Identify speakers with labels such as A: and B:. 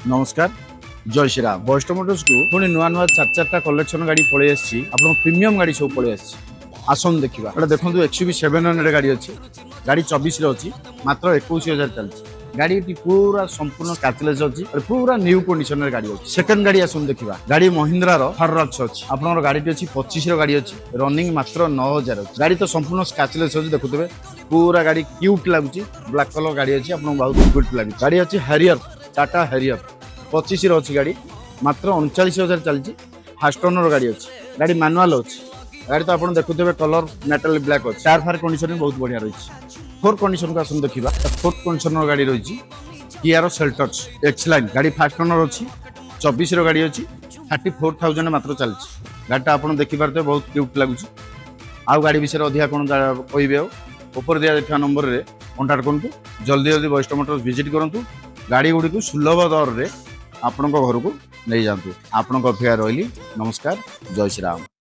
A: नमस्कार जय श्री राम वैष्णव मोटर्स को पुणी नुआ नुआ चार चार्टा कलेक्शन गाड़ी पलि आसी आप प्रीमियम गाड़ी सब पलि आसन देखा एटा देखो एक्सयूवी 700 गाड़ी अच्छी गाड़ी 24 अच्छी मात्र 21,000 चलती गाड़ी पूरा संपूर्ण कैचलेस अच्छी पूरा न्यू कंडीशन गाड़ी अच्छी सेकंड गाड़ी आसन देखा गाड़ी महिंद्रा फररक्स अच्छी आपन गाड़ी अच्छी 25 गाड़ी अच्छी रनिंग मात्र 9,000 अच्छी गाड़ी तो संपूर्ण कैचलेस अच्छी देखुए पूरा गाड़ी क्यूट लगुच ब्लैक कलर गाड़ी अच्छी आपको बहुत क्यूट लगे गाड़ी अच्छी हैरियर टाटा हैरियर 25 अच्छी गाड़ी मात्र 39,000 चलती फास्ट ओनर गाड़ी अच्छी गाड़ी मैनुअल अच्छी गाड़ी तो आप देखुए कलर मेटल ब्लैक अच्छी टायर फायर कंडीशन बहुत बढ़िया रही फोर कंडीशन को आसन देखा फोर्थ कंडीशन गाड़ी रही कियार सेल्टॉस एक्स लाइन गाड़ी फास्ट ओनर अच्छी 24 गाड़ी अच्छी 34,000 मात्र चलती गाड़ीटा आप देखिपारे बहुत क्यूट लगुच आउ गाड़ी विषय अधिक कौन कहे ऊपर दिया देखा नंबर में कंटाक्ट करूँ जल्दी जल्दी वैष्णव मोटर्स विजिट करूँ गाड़ी गुड़ी को सुलभ दर में आपण घर को नहीं जातु आपण अपेक्षा रही नमस्कार जय श्री राम।